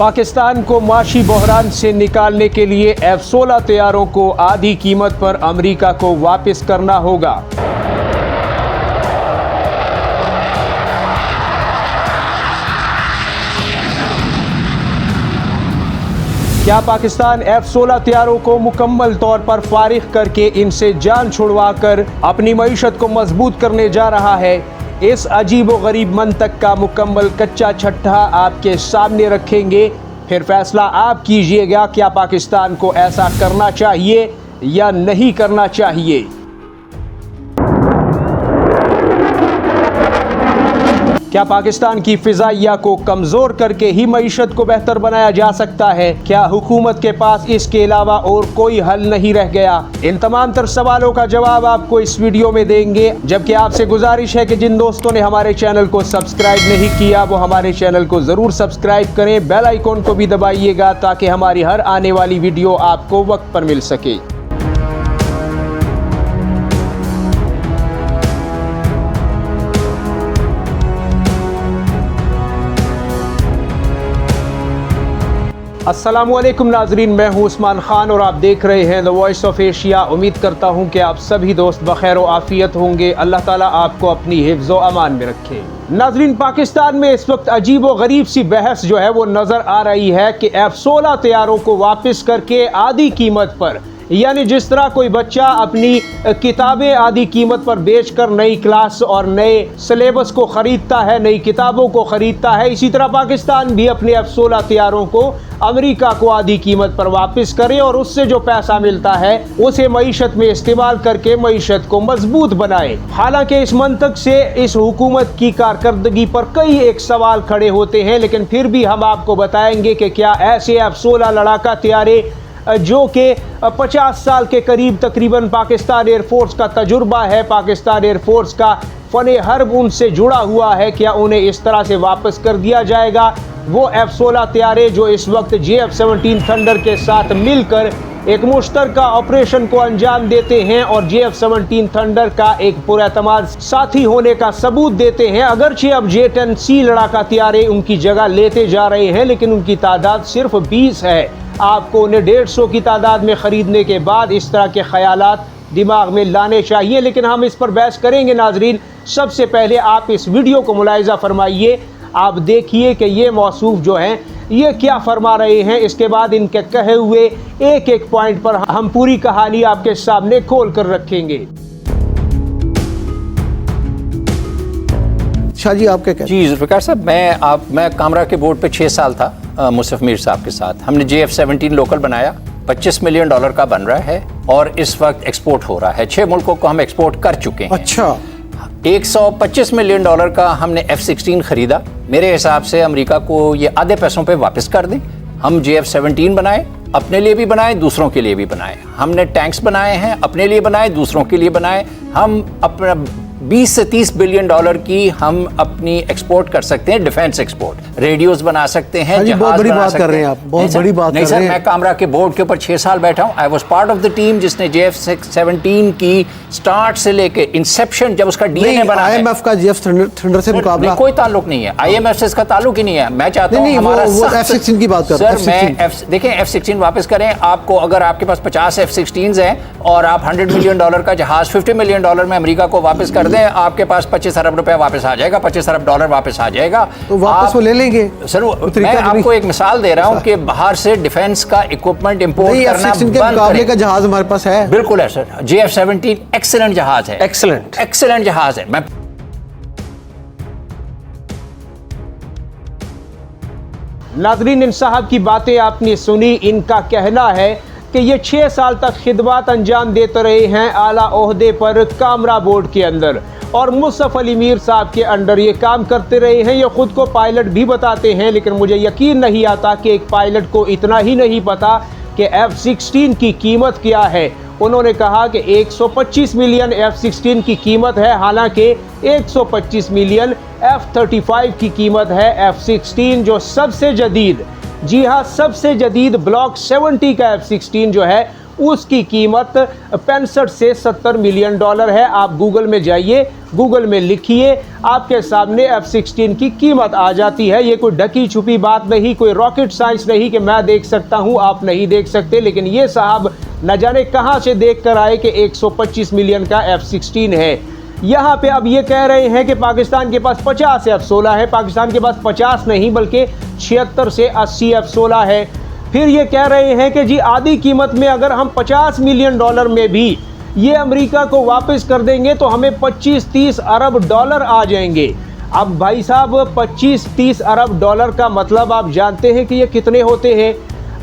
पाकिस्तान को माशी बहरान से निकालने के लिए F-16 तैयारों को आधी कीमत पर अमेरिका को वापस करना होगा। क्या पाकिस्तान F-16 तैयारों को मुकम्मल तौर पर फारिग करके इनसे जान छुड़वाकर अपनी मईशत को मजबूत करने जा रहा है? इस अजीब व गरीब मंतक का मुकम्मल कच्चा छट्टा आपके सामने रखेंगे, फिर फैसला आप कीजिएगा क्या पाकिस्तान को ऐसा करना चाहिए या नहीं करना चाहिए। क्या पाकिस्तान की फिजाइया को कमज़ोर करके ही मईशत को बेहतर बनाया जा सकता है? क्या हुकूमत के पास इसके अलावा और कोई हल नहीं रह गया? इन तमाम तर सवालों का जवाब आपको इस वीडियो में देंगे, जबकि आपसे गुजारिश है कि जिन दोस्तों ने हमारे चैनल को सब्सक्राइब नहीं किया वो हमारे चैनल को ज़रूर सब्सक्राइब करें, बेल आइकॉन को भी दबाइएगा ताकि हमारी हर आने वाली वीडियो आपको वक्त पर मिल सके। अस्सलामुअलैकुम नाजरीन, मैं हूं उस्मान खान और आप देख रहे हैं द वॉइस ऑफ एशिया। उम्मीद करता हूं कि आप सभी दोस्त बखैर व आफियत होंगे। अल्लाह ताला आपको अपनी हिफ्ज़ व अमान में रखे। नाजरीन, पाकिस्तान में इस वक्त अजीब व गरीब सी बहस जो है वो नज़र आ रही है कि F-16 तैयारों को वापस करके आधी कीमत पर, यानी जिस तरह कोई बच्चा अपनी किताबें आधी कीमत पर बेचकर नई क्लास और नए सिलेबस को ख़रीदता है, नई किताबों को ख़रीदता है, इसी तरह पाकिस्तान भी अपने F-16 तैयारों को अमेरिका को आधी कीमत पर वापस करे और उससे जो पैसा मिलता है उसे मईशत में इस्तेमाल करके मईशत को मजबूत बनाए। हालांकि इस मंतक से इस हुकूमत की कारकर्दगी पर कई एक सवाल खड़े होते हैं, लेकिन फिर भी हम आपको बताएंगे कि क्या ऐसे F-16 लड़ाका तैयारे जो कि 50 साल के करीब तकरीबन पाकिस्तान एयरफोर्स का तजुर्बा है, पाकिस्तान एयरफोर्स का फ़न हर्ब उनसे जुड़ा हुआ है, क्या उन्हें इस तरह से वापस कर दिया जाएगा? वो F-16 तैयारे जो इस वक्त JF-17 थंडर के साथ मिलकर एक मुश्तरका ऑपरेशन को अंजाम देते हैं और JF-17 थंडर का एक पुरएतमाद साथी होने का सबूत देते हैं। अगरचे अब J-10C लड़ाका तैयारे उनकी जगह लेते जा रहे हैं, लेकिन उनकी तादाद सिर्फ 20 है। आपको उन्हें 150 की तादाद में ख़रीदने के बाद इस तरह के ख्यालात दिमाग में लाने चाहिए, लेकिन हम इस पर बहस करेंगे। नाजरीन, सबसे पहले आप इस वीडियो को मुलाहिज़ा फरमाइए, आप देखिए कि ये मौसूफ जो हैं ये क्या फरमा रहे हैं। इसके बाद इनके कहे हुए एक एक पॉइंट पर हम पूरी कहानी आपके सामने खोल कर रखेंगे। शाह जी, आप क्या कहते हैं? जी ज़ुल्फ़िकार साहब, मैं कामरा के बोर्ड पे 6 साल था मुसफ़ मीर साहब के साथ। हमने JF-17 लोकल बनाया, $25 मिलियन का बन रहा है और इस वक्त एक्सपोर्ट हो रहा है। 6 मुल्कों को हम एक्सपोर्ट कर चुके हैं। अच्छा, $125 मिलियन का हमने F-16 खरीदा। मेरे हिसाब से अमेरिका को ये आधे पैसों पे वापस कर दें। हम JF-17 बनाए, अपने लिए भी बनाए, दूसरों के लिए भी बनाए। हमने टैंक्स बनाए हैं, अपने लिए बनाए, दूसरों के लिए बनाए। हम अपना 20 से 30 बिलियन डॉलर की हम अपनी एक्सपोर्ट कर सकते हैं, डिफेंस एक्सपोर्ट। रेडियोज बना सकते हैं, जहाज बहुत बड़ी बना बात सकते कर रहे हैं आप, बहुत बड़ी बात नहीं कर सर, रहे हैं। मैं कामरा के बोर्ड के ऊपर 6 साल बैठा हूँ। I was part of the team जिसने JF-17 की स्टार्ट से लेके इंसेप्शन, जब उसका DNA बना है। IMF का JF थंडर से मुकाबला कोई ताल्लुक नहीं है, IMF से इसका ताल्लुक ही नहीं है। मैं चाहता हूँ हमारा F-16 की बात कर सर, मैं देखें F-16 वापस करें। आपको अगर आपके पास 50 F-16s हैं और आप $100 मिलियन का जहाज $50 मिलियन में अमेरिका को वापस कर दें, आपके पास $25 अरब वापस आ जाएगा, $25 अरब वापस आ जाएगा। तो वापस वो ले लेंगे सर। मैं आपको एक मिसाल दे रहा हूं कि बाहर से डिफेंस का इक्विपमेंट इंपोर्ट करना बंद करें। मुकाबले का जहाज हमारे पास है, बिल्कुल है सर। JF-17 एक्सीलेंट जहाज है, एक्सीलेंट जहाज है। मैं नाजरीन, इन साहब की बातें आपने सुनी। इनका कहना है कि ये 6 साल तक खिदमत अंजाम देते रहे हैं आला ओहदे पर कामरा बोर्ड के अंदर और मुसफ़ अली मीर साहब के अंडर ये काम करते रहे हैं। ये ख़ुद को पायलट भी बताते हैं, लेकिन मुझे यकीन नहीं आता कि एक पायलट को इतना ही नहीं पता कि F-16 की कीमत क्या है। उन्होंने कहा कि 125 मिलियन F-16 की कीमत है, हालांकि 125 मिलियन F-35 की कीमत है। F-16 जो सबसे जदीद, जी हाँ, सबसे जदीद ब्लॉक 70 का F-16 जो है उसकी कीमत 65 से 70 मिलियन डॉलर है। आप गूगल में जाइए, गूगल में लिखिए, आपके सामने F-16 की कीमत आ जाती है। ये कोई ढकी छुपी बात नहीं, कोई रॉकेट साइंस नहीं कि मैं देख सकता हूँ आप नहीं देख सकते। लेकिन ये साहब न जाने कहाँ से देख कर आए कि 125 मिलियन का F-16 है। यहाँ पे अब ये कह रहे हैं कि पाकिस्तान के पास 50 F-16 है। पाकिस्तान के पास 50 नहीं बल्कि 76 से 80 F-16 है। फिर ये कह रहे हैं कि जी आधी कीमत में अगर हम 50 मिलियन डॉलर में भी ये अमेरिका को वापस कर देंगे तो हमें 25-30 अरब डॉलर आ जाएंगे। अब भाई साहब 25-30 अरब डॉलर का मतलब आप जानते हैं कि ये कितने होते हैं।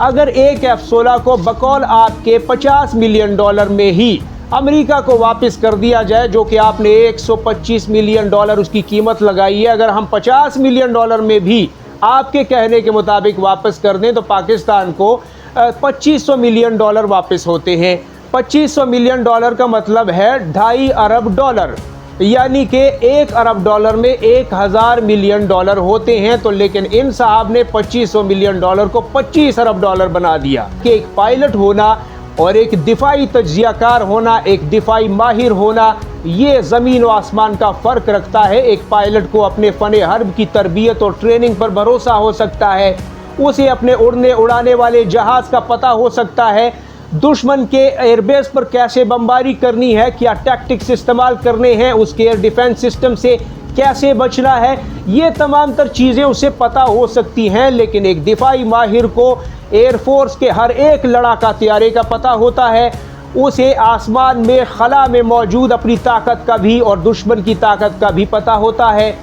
अगर एक F-16 को बकौल आपके 50 मिलियन डॉलर में ही अमेरिका को वापस कर दिया जाए, जो कि आपने 125 मिलियन डॉलर उसकी कीमत लगाई है, अगर हम 50 मिलियन डॉलर में भी आपके कहने के मुताबिक वापस कर दें तो पाकिस्तान को 2500 मिलियन डॉलर वापस होते हैं। 2500 मिलियन डॉलर का मतलब है 2.5 अरब डॉलर, यानी कि 1 अरब डॉलर में 1000 मिलियन डॉलर होते हैं। तो लेकिन इन साहब ने 2500 मिलियन डॉलर को 25 अरब डॉलर बना दिया कि एक पायलट होना और एक दिफाई तज्जियाकार होना, एक दिफाई माहिर होना, ये ज़मीन व आसमान का फ़र्क रखता है। एक पायलट को अपने फ़न हर्ब की तरबियत और ट्रेनिंग पर भरोसा हो सकता है, उसे अपने उड़ाने वाले जहाज़ का पता हो सकता है, दुश्मन के एयरबेस पर कैसे बमबारी करनी है, क्या टैक्टिक्स इस्तेमाल करने हैं, उसके एयर डिफेंस सिस्टम से कैसे बचना है, ये तमाम तर चीज़ें उसे पता हो सकती हैं। लेकिन एक दिफाई माहिर को एयरफोर्स के हर एक लड़ाका तैयारे का पता होता है, उसे आसमान में खला में मौजूद अपनी ताकत का भी और दुश्मन की ताकत का भी पता होता है,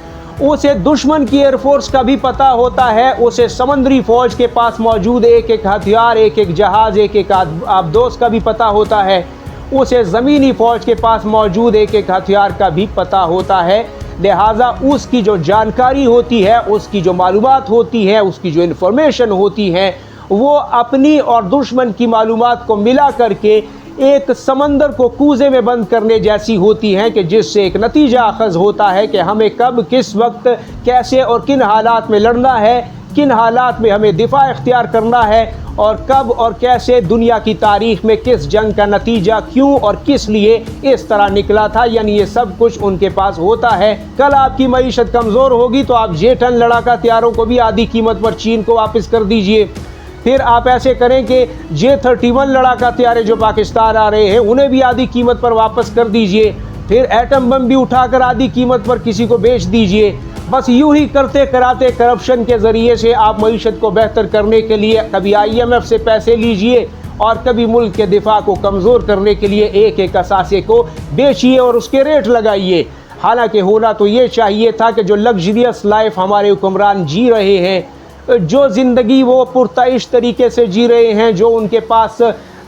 उसे दुश्मन की एयरफोर्स का भी पता होता है, उसे समंदरी फ़ौज के पास मौजूद एक एक हथियार, एक एक जहाज़, एक एक आबदोस का भी पता होता है, उसे ज़मीनी फ़ौज के पास मौजूद एक एक हथियार का भी पता होता है। लिहाजा उसकी जो जानकारी होती है, उसकी जो मालूमात होती है, उसकी जो इन्फॉर्मेशन होती है, वो अपनी और दुश्मन की मालूमात को मिला करके एक समंदर को कूजे में बंद करने जैसी होती हैं कि जिससे एक नतीजा अखज़ होता है कि हमें कब किस वक्त कैसे और किन हालात में लड़ना है, किन हालात में हमें दिफा इख्तियार करना है और कब और कैसे दुनिया की तारीख़ में किस जंग का नतीजा क्यों और किस लिए इस तरह निकला था। यानी ये सब कुछ उनके पास होता है। कल आपकी मईशत कमज़ोर होगी तो आप J-10 लड़ाका तैयारों को भी आधी कीमत पर चीन को वापस कर दीजिए। फिर आप ऐसे करें कि J-31 लड़ाका तैयारे जो पाकिस्तान आ रहे हैं उन्हें भी आधी कीमत पर वापस कर दीजिए। फिर एटम बम भी उठाकर आधी कीमत पर किसी को बेच दीजिए। बस यूं ही करते कराते करप्शन के ज़रिए से आप मईशत को बेहतर करने के लिए कभी IMF से पैसे लीजिए और कभी मुल्क के दिफा को कमज़ोर करने के लिए एक एक असासे को बेचिए और उसके रेट लगाइए। हालांकि होना तो ये चाहिए था कि जो लग्जरियस लाइफ हमारे हुक्मरान जी रहे हैं, जो ज़िंदगी वो पुरताइश तरीके से जी रहे हैं, जो उनके पास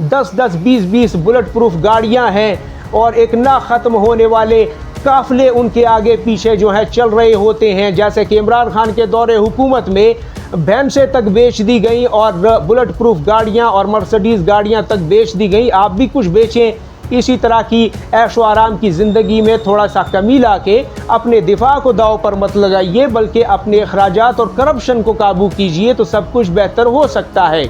10-10, 20-20 बुलेट प्रूफ गाड़ियां हैं और एक ना ख़त्म होने वाले काफ़िले उनके आगे पीछे जो है चल रहे होते हैं। जैसे कि इमरान खान के दौरे हुकूमत में भैंसें तक बेच दी गई और बुलेट प्रूफ गाड़ियां और मर्सिडीज़ गाड़ियां तक बेच दी गई। आप भी कुछ बेचें, इसी तरह की ऐशो आराम की ज़िंदगी में थोड़ा सा कमी ला के अपने दिफा को दाव पर मत लगाइए, बल्कि अपने अखराजात और करप्शन को काबू कीजिए तो सब कुछ बेहतर हो सकता है।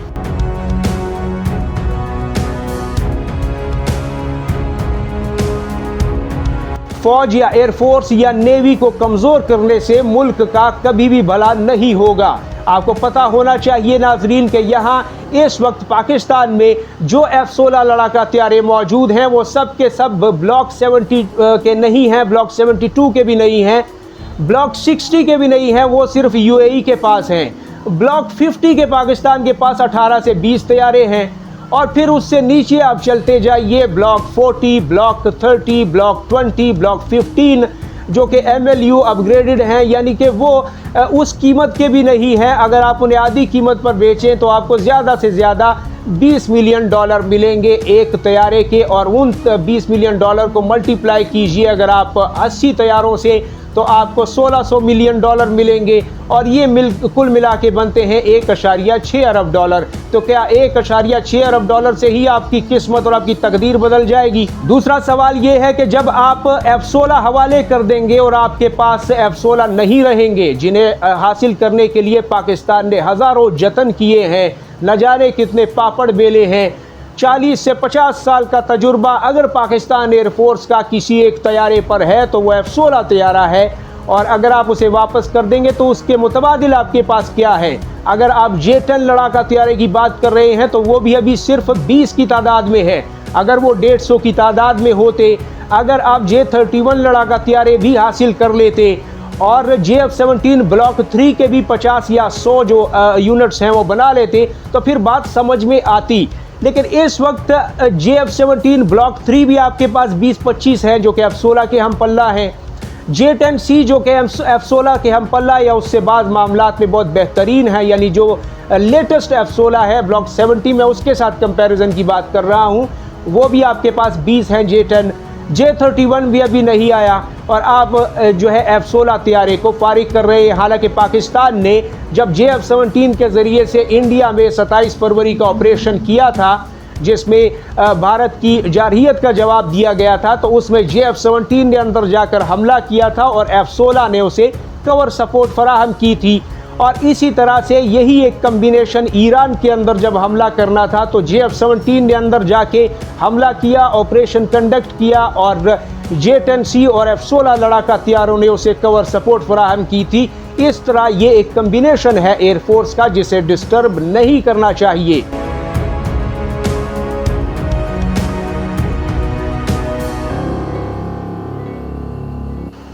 फौज या एयरफोर्स या नेवी को कमज़ोर करने से मुल्क का कभी भी भला नहीं होगा। आपको पता होना चाहिए नाजरीन कि यहाँ इस वक्त पाकिस्तान में जो F-16 लड़ाका तैयारे मौजूद हैं वो सब के सब ब्लॉक 70 के नहीं हैं, ब्लॉक 72 के भी नहीं हैं, ब्लॉक 60 के भी नहीं हैं, वो सिर्फ UAE के पास हैं। ब्लॉक 50 के पाकिस्तान के पास 18 से 20 तैयारे हैं और फिर उससे नीचे आप चलते जाइए, ब्लॉक 40, ब्लॉक 30, ब्लॉक 20, ब्लॉक 15 जो कि MLU अपग्रेडेड हैं, यानी कि वो उस कीमत के भी नहीं हैं। अगर आप उन्हें आधी कीमत पर बेचें तो आपको ज़्यादा से ज़्यादा 20 मिलियन डॉलर मिलेंगे एक तैयारे के, और उन 20 मिलियन डॉलर को मल्टीप्लाई कीजिए अगर आप 80 तैयारों से तो आपको 1600 मिलियन डॉलर मिलेंगे और ये कुल मिला के बनते हैं 1.6 अरब डॉलर। तो क्या 1.6 अरब डॉलर से ही आपकी किस्मत और आपकी तकदीर बदल जाएगी? दूसरा सवाल ये है कि जब आप F-16 हवाले कर देंगे और आपके पास F-16 नहीं रहेंगे, जिन्हें हासिल करने के लिए पाकिस्तान ने हज़ारों जतन किए हैं, न जाने कितने पापड़ बेले हैं, 40 से 50 साल का तजुर्बा अगर पाकिस्तान एयरफोर्स का किसी एक तैयारे पर है तो वो F-16 तैयारा है, और अगर आप उसे वापस कर देंगे तो उसके मुतबादिल आपके पास क्या है। अगर आप J-10 लड़ाका तैयारे की बात कर रहे हैं तो वो भी अभी सिर्फ 20 की तादाद में है। अगर वो 150 की तादाद में होते, अगर आप J-31 लड़ाका तैयारे भी हासिल कर लेते और JF-17 ब्लॉक 3 के भी 50 या 100 जो यूनिट्स हैं वो बना लेते तो फिर बात समझ में आती। लेकिन इस वक्त JF-17 ब्लॉक 3 भी आपके पास 20-25 है जो कि F-16 के हम पल्ला हैं। J-10C जो कि F-16 के हम पल्ला या उससे बाद मामलात में बहुत बेहतरीन है, यानी जो लेटेस्ट F-16 है ब्लॉक 70 में उसके साथ कंपैरिजन की बात कर रहा हूँ, वो भी आपके पास 20 हैं J-10। J-31 भी अभी नहीं आया और आप जो है F-16 तैयारे को फारिग कर रहे हैं। हालांकि पाकिस्तान ने जब JF-17 के ज़रिए से इंडिया में 27 फरवरी का ऑपरेशन किया था जिसमें भारत की जारहियत का जवाब दिया गया था, तो उसमें JF-17 ने अंदर जाकर हमला किया था और F-16 ने उसे कवर सपोर्ट फराहम की थी। और इसी तरह से यही एक कम्बिनेशन ईरान के अंदर जब हमला करना था तो JF-17 ने अंदर जाके हमला किया, ऑपरेशन कंडक्ट किया और J-10C और F-16 लड़ाका तैयारों ने उसे कवर सपोर्ट फराहम की थी। इस तरह ये एक कम्बिनेशन है एयरफोर्स का जिसे डिस्टर्ब नहीं करना चाहिए।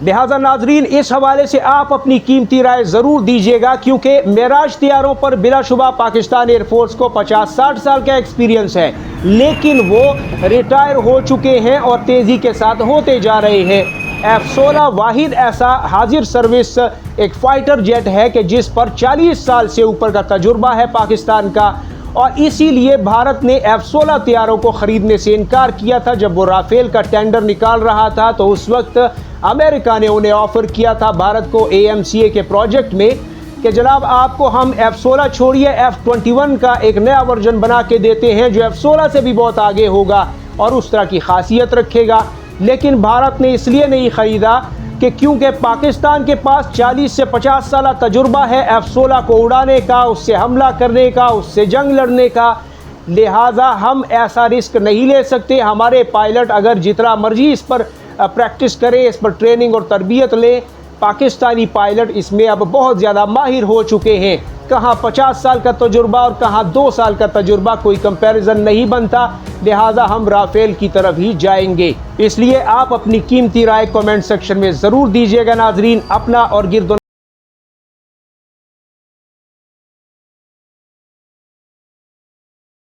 लिहाजा नाजरीन, इस हवाले से आप अपनी कीमती राय ज़रूर दीजिएगा, क्योंकि मेराज तैयारों पर बिलाशुबा पाकिस्तान एयरफोर्स को 50-60 साल का एक्सपीरियंस है, लेकिन वो रिटायर हो चुके हैं और तेज़ी के साथ होते जा रहे हैं। F-16 वाहिद ऐसा हाजिर सर्विस एक फाइटर जेट है कि जिस पर 40 साल से ऊपर का तजुर्बा है पाकिस्तान का, और इसीलिए भारत ने F-16 तैयारों को ख़रीदने से इनकार किया था। जब वो राफेल का टेंडर निकाल रहा था तो उस वक्त अमेरिका ने उन्हें ऑफ़र किया था भारत को AMCA के प्रोजेक्ट में कि जनाब आपको हम F-16 छोड़िए F-21 का एक नया वर्जन बना के देते हैं जो F-16 से भी बहुत आगे होगा और उस तरह की खासियत रखेगा। लेकिन भारत ने इसलिए नहीं ख़रीदा कि क्योंकि पाकिस्तान के पास 40 से 50 साल तजुर्बा है F-16 को उड़ाने का, उससे हमला करने का, उससे जंग लड़ने का। लिहाजा हम ऐसा रिस्क नहीं ले सकते। हमारे पायलट अगर जितना मर्जी इस पर प्रैक्टिस करें, इस पर ट्रेनिंग और तरबियत लें, पाकिस्तानी पायलट इसमें अब बहुत ज़्यादा माहिर हो चुके हैं। कहाँ 50 साल का तजुर्बा और कहाँ 2 साल का तजुर्बा, कोई कंपैरिजन नहीं बनता। लिहाजा हम राफेल की तरफ ही जाएंगे। इसलिए आप अपनी कीमती राय कमेंट सेक्शन में ज़रूर दीजिएगा नाजरीन। अपना और गिरदो